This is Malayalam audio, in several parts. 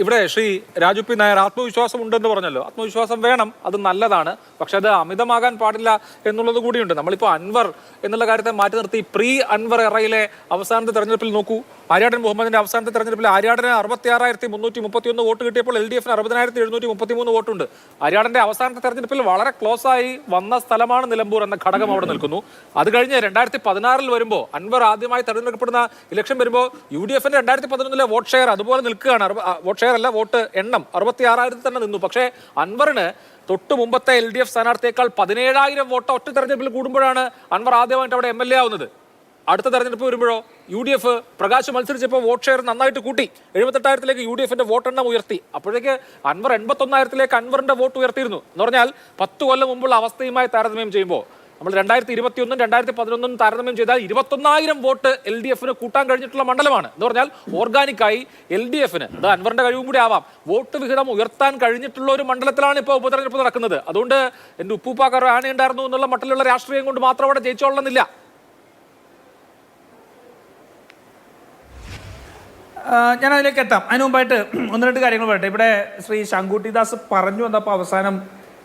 ഇവിടെ ശ്രീ രാജു പി നായർ ആത്മവിശ്വാസം ഉണ്ടെന്ന് പറഞ്ഞല്ലോ. ആത്മവിശ്വാസം വേണം, അത് നല്ലതാണ്. പക്ഷെ അത് അമിതമാകാൻ പാടില്ല എന്നുള്ളത് കൂടിയുണ്ട്. നമ്മളിപ്പോൾ അൻവർ എന്നുള്ള കാര്യത്തെ മാറ്റി നിർത്തി പ്രീ അൻവർ എറയിലെ അവസാനത്തെ തെരഞ്ഞെടുപ്പിൽ നോക്കൂ. ആര്യാടൻ മുഹമ്മദിന്റെ അവസാനത്തെ തെരഞ്ഞെടുപ്പിൽ ആര്യാടന് 66,331 വോട്ട് കിട്ടിയപ്പോൾ LDFന് 60,733 വോട്ടുണ്ട്. ആര്യാടന്റെ അവസാനത്തെ തെരഞ്ഞെടുപ്പിൽ വളരെ ക്ലോസ് ആയി വന്ന സ്ഥലമാണ് നിലമ്പൂർ എന്ന ഘടകം അവിടെ നിൽക്കുന്നു. അത് കഴിഞ്ഞ് 2016 വരുമ്പോൾ അൻവർ ആദ്യമായി തെരഞ്ഞെടുക്കപ്പെടുന്ന ഇലക്ഷൻ വരുമ്പോൾ UDFന്റെ 2011 വോട്ട് ഷെയർ അതുപോലെ നിൽക്കുകയാണ്. വോട്ട് ഷെയർ അല്ല, വോട്ട് എണ്ണം 66,000 തന്നെ നിന്നു. പക്ഷേ അൻവറിന് തൊട്ട് മുമ്പത്തെ LDF സ്ഥാനാർത്ഥിയേക്കാൾ 17,000 വോട്ട് ഒറ്റ തെരഞ്ഞെടുപ്പിൽ കൂടുമ്പോഴാണ് അൻവർ ആദ്യമായിട്ട് അവിടെ MLA ആവുന്നത്. അടുത്ത തെരഞ്ഞെടുപ്പ് വരുമ്പോഴോ UDF പ്രകാശ് മത്സരിച്ചപ്പോൾ വോട്ട് ഷെയർ നന്നായിട്ട് കൂട്ടി, 78,000 UDFന്റെ വോട്ടെണ്ണം ഉയർത്തി. അപ്പോഴേക്ക് അൻവർ 81,000 അൻവറിന്റെ വോട്ട് ഉയർത്തിയിരുന്നു. എന്ന് പറഞ്ഞാൽ 10 കൊല്ലം മുമ്പുള്ള അവസ്ഥയുമായി താരതമ്യം ചെയ്യുമ്പോൾ നമ്മൾ 2021 2011 താരതമ്യം ചെയ്താൽ 21,000 വോട്ട് LDFന് കൂട്ടാൻ കഴിഞ്ഞിട്ടുള്ള മണ്ഡലമാണ്. എന്ന് പറഞ്ഞാൽ ഓർഗാനിക്കായി LDFന്, അത് അൻവറിന്റെ കഴിവും കൂടി ആവാം, വോട്ട് വിഹിതം ഉയർത്താൻ കഴിഞ്ഞിട്ടുള്ള ഒരു മണ്ഡലത്തിലാണ് ഇപ്പോൾ ഉപതെരഞ്ഞെടുപ്പ് നടക്കുന്നത്. അതുകൊണ്ട് എന്റെ ഉപ്പൂപ്പാക്കാർ ആനയുണ്ടായിരുന്നു എന്നുള്ള മട്ടിലുള്ള രാഷ്ട്രീയം കൊണ്ട് മാത്രം അവിടെ ജയിച്ചോളണമെന്നില്ല. ഞാൻ അതിലേക്ക് എത്താം. അതിന് മുമ്പായിട്ട് ഒന്ന് രണ്ട് കാര്യങ്ങൾ പറയട്ടെ. ഇവിടെ ശ്രീ ശങ്കുട്ടിദാസ് പറഞ്ഞു വന്നപ്പോൾ അവസാനം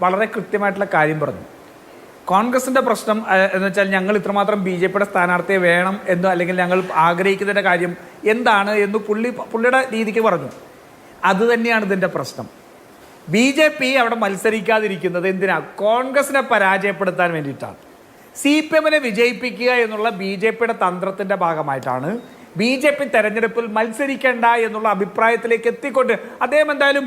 വളരെ കൃത്യമായിട്ടുള്ള കാര്യം പറഞ്ഞു. കോൺഗ്രസിൻ്റെ പ്രശ്നം എന്ന് വെച്ചാൽ ഞങ്ങൾ ഇത്രമാത്രം BJPയുടെ സ്ഥാനാർത്ഥിയെ വേണം എന്നോ അല്ലെങ്കിൽ ഞങ്ങൾ ആഗ്രഹിക്കുന്നതിൻ്റെ കാര്യം എന്താണ് എന്ന് പുള്ളിയുടെ രീതിക്ക് പറഞ്ഞു. അതുതന്നെയാണ് ഇതിൻ്റെ പ്രശ്നം. BJP അവിടെ മത്സരിക്കാതിരിക്കുന്നത് എന്തിനാണ്? കോൺഗ്രസിനെ പരാജയപ്പെടുത്താൻ വേണ്ടിയിട്ടാണ്. CPMനെ വിജയിപ്പിക്കുക എന്നുള്ള BJPയുടെ തന്ത്രത്തിൻ്റെ ഭാഗമായിട്ടാണ് BJP തെരഞ്ഞെടുപ്പിൽ മത്സരിക്കേണ്ട എന്നുള്ള അഭിപ്രായത്തിലേക്ക് എത്തിക്കൊണ്ട് അദ്ദേഹം എന്തായാലും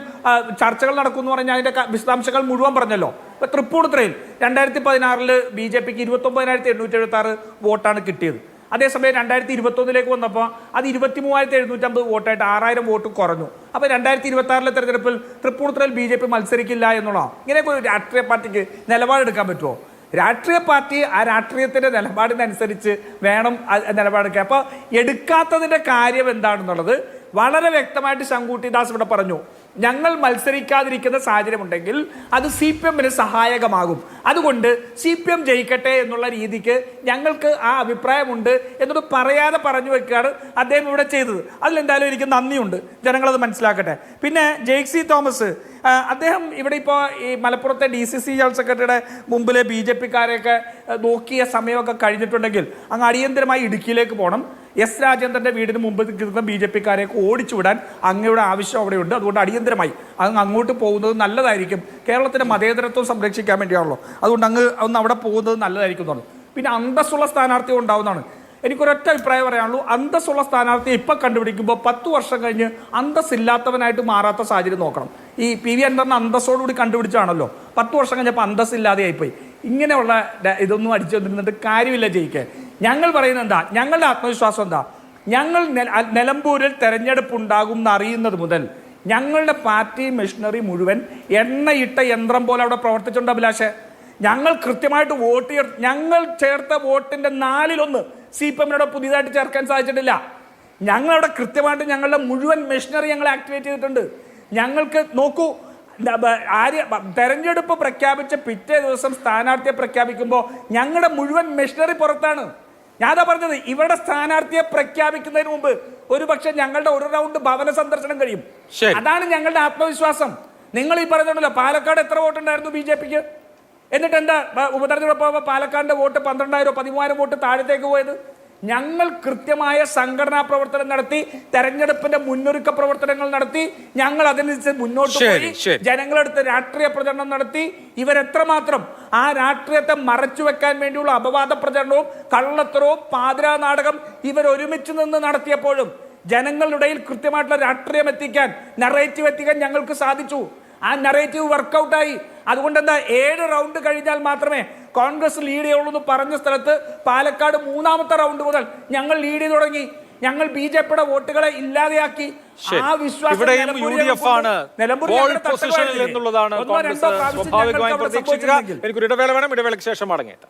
ചർച്ചകൾ നടക്കുമെന്ന് പറഞ്ഞാൽ അതിൻ്റെ വിശദാംശങ്ങൾ മുഴുവൻ പറഞ്ഞല്ലോ. ഇപ്പോൾ തൃപ്പൂണിത്തുറയിൽ 2016 BJPക്ക് 29,876 വോട്ടാണ് കിട്ടിയത്. അതേസമയം 2021 വന്നപ്പോൾ അത് 23,750 വോട്ടായിട്ട് 6,000 വോട്ട് കുറഞ്ഞു. അപ്പോൾ 2026 തെരഞ്ഞെടുപ്പിൽ തൃപ്പൂണിത്തുറയിൽ BJP മത്സരിക്കില്ല എന്നുള്ളതാണ്. ഇങ്ങനെയൊക്കെ ഒരു രാഷ്ട്രീയ പാർട്ടിക്ക് നിലപാടെടുക്കാൻ പറ്റുമോ? രാഷ്ട്രീയ പാർട്ടി ആ രാഷ്ട്രീയത്തിൻ്റെ നിലപാടിനനുസരിച്ച് വേണം നിലപാടെടുക്കുക. അപ്പോൾ എടുക്കാത്തതിൻ്റെ കാര്യം എന്താണെന്നുള്ളത് വളരെ വ്യക്തമായിട്ട് ശങ്കുട്ടിദാസ് ഇവിടെ പറഞ്ഞു. ഞങ്ങൾ മത്സരിക്കാതിരിക്കുന്ന സാഹചര്യമുണ്ടെങ്കിൽ അത് CPMന് സഹായകമാകും. അതുകൊണ്ട് CPM ജയിക്കട്ടെ എന്നുള്ള രീതിക്ക് ഞങ്ങൾക്ക് ആ അഭിപ്രായമുണ്ട് എന്നോട് പറയാതെ പറഞ്ഞു വെക്കുകയാണ് അദ്ദേഹം ഇവിടെ ചെയ്തത്. അതിലെന്തായാലും എനിക്ക് നന്ദിയുണ്ട്. ജനങ്ങളത് മനസ്സിലാക്കട്ടെ. പിന്നെ ജെയ്സി തോമസ് അദ്ദേഹം ഇവിടെ ഇപ്പോൾ ഈ മലപ്പുറത്തെ DCC ജനറൽ സെക്രട്ടറിയുടെ മുമ്പിലെ BJPക്കാരെയൊക്കെ നോക്കിയ സമയമൊക്കെ കഴിഞ്ഞിട്ടുണ്ടെങ്കിൽ അങ്ങ് അടിയന്തരമായി ഇടുക്കിയിലേക്ക് പോകണം. എസ് രാജേന്ദ്രൻ്റെ വീടിന് മുമ്പ് നിൽക്കുന്ന BJPക്കാരെയൊക്കെ ഓടിച്ചുവിടാൻ അങ്ങയുടെ ആവശ്യം അവിടെയുണ്ട്. അതുകൊണ്ട് അടിയന്തരമായി അങ്ങോട്ട് പോകുന്നത് നല്ലതായിരിക്കും. കേരളത്തിൻ്റെ മതേതരത്വം സംരക്ഷിക്കാൻ വേണ്ടിയാണല്ലോ. അതുകൊണ്ട് ഒന്ന് അവിടെ പോകുന്നത് നല്ലതായിരിക്കും എന്നാണ്. പിന്നെ അന്തസ്സുള്ള സ്ഥാനാർത്ഥി ഉണ്ടാവുന്നതാണ്. എനിക്കൊരൊറ്റ അഭിപ്രായം പറയാനുള്ളൂ. അന്തസ്സുള്ള സ്ഥാനാർത്ഥിയെ ഇപ്പം കണ്ടുപിടിക്കുമ്പോൾ 10 വർഷം കഴിഞ്ഞ് അന്തസ്സില്ലാത്തവനായിട്ട് മാറാത്ത സാഹചര്യം നോക്കണം. ഈ PV അൻവറിനെ അന്തസ്സോടുകൂടി കണ്ടുപിടിച്ചാണല്ലോ 10 വർഷം കഴിഞ്ഞപ്പോൾ അന്തസ്സില്ലാതെ ആയിപ്പോയി. ഇങ്ങനെയുള്ള ഇതൊന്നും അടിച്ചു വന്നിരുന്നിട്ട് കാര്യമില്ല ജയിക്കാൻ. ഞങ്ങൾ പറയുന്നത് എന്താ? ഞങ്ങളുടെ ആത്മവിശ്വാസം എന്താ? ഞങ്ങൾ നിലമ്പൂരിൽ തെരഞ്ഞെടുപ്പ് ഉണ്ടാകും എന്നറിയുന്നത് മുതൽ ഞങ്ങളുടെ പാർട്ടി മെഷീനറി മുഴുവൻ എണ്ണയിട്ട യന്ത്രം പോലെ അവിടെ പ്രവർത്തിച്ചിട്ടുണ്ട്. അഭിലാഷേ, ഞങ്ങൾ കൃത്യമായിട്ട് ഞങ്ങൾ ചേർത്ത വോട്ടിൻ്റെ 4/1 CPMനോട് പുതിയതായിട്ട് ചേർക്കാൻ സാധിച്ചിട്ടില്ല. ഞങ്ങളവിടെ കൃത്യമായിട്ട് ഞങ്ങളുടെ മുഴുവൻ മെഷീനറി ഞങ്ങൾ ആക്ടിവേറ്റ് ചെയ്തിട്ടുണ്ട്. ഞങ്ങൾക്ക് നോക്കൂ, തെരഞ്ഞെടുപ്പ് പ്രഖ്യാപിച്ച പിറ്റേ ദിവസം സ്ഥാനാർത്ഥിയെ പ്രഖ്യാപിക്കുമ്പോൾ ഞങ്ങളുടെ മുഴുവൻ മെഷീനറി പുറത്താണ്. ഞാനതാ പറഞ്ഞത്, ഇവിടെ സ്ഥാനാർത്ഥിയെ പ്രഖ്യാപിക്കുന്നതിന് മുമ്പ് ഒരുപക്ഷെ ഞങ്ങളുടെ ഒരു റൗണ്ട് ഭവന സന്ദർശനം കഴിയും. അതാണ് ഞങ്ങളുടെ ആത്മവിശ്വാസം. നിങ്ങൾ ഈ പറയുന്നുണ്ടല്ലോ പാലക്കാട് എത്ര വോട്ടുണ്ടായിരുന്നു BJPക്ക്, എന്നിട്ട് എന്താ ഉപതെരഞ്ഞെടുപ്പ് പാലക്കാടിന്റെ വോട്ട് 12,000 13,000 വോട്ട് താഴത്തേക്ക് പോയത്? ഞങ്ങൾ കൃത്യമായ സംഘടനാ പ്രവർത്തനം നടത്തി, തെരഞ്ഞെടുപ്പിന്റെ മുന്നൊരുക്ക പ്രവർത്തനങ്ങൾ നടത്തി, ഞങ്ങൾ അതിനനുസരിച്ച് മുന്നോട്ട് പോയി, ജനങ്ങളെടുത്ത് രാഷ്ട്രീയ പ്രചരണം നടത്തി. ഇവരെത്രമാത്രം ആ രാഷ്ട്രീയത്തെ മറച്ചു വെക്കാൻ വേണ്ടിയുള്ള അപവാദ പ്രചരണവും കള്ളത്തരവും പാതിരാ നാടകം ഇവരൊരുമിച്ച് നിന്ന് നടത്തിയപ്പോഴും ജനങ്ങളുടെ ഇടയിൽ കൃത്യമായിട്ടുള്ള രാഷ്ട്രീയം എത്തിക്കാൻ, നറേറ്റീവ് എത്തിക്കാൻ ഞങ്ങൾക്ക് സാധിച്ചു. ആ നറേറ്റീവ് വർക്കൗട്ടായി. അതുകൊണ്ട് എന്താ 7 റൗണ്ട് കഴിഞ്ഞാൽ മാത്രമേ കോൺഗ്രസ് ലീഡ് ചെയ്യുള്ളൂ എന്ന് പറഞ്ഞ സ്ഥലത്ത് പാലക്കാട് 3ാമത്തെ റൗണ്ട് മുതൽ ഞങ്ങൾ ലീഡ് ചെയ്ത് തുടങ്ങി. ഞങ്ങൾ BJPയുടെ വോട്ടുകളെ ഇല്ലാതെയാക്കി. ആ വിശ്വാസം എനിക്കൊരു ഇടവേള വേണം. ഇടവേളയ്ക്ക് ശേഷം മടങ്ങിയിട്ട്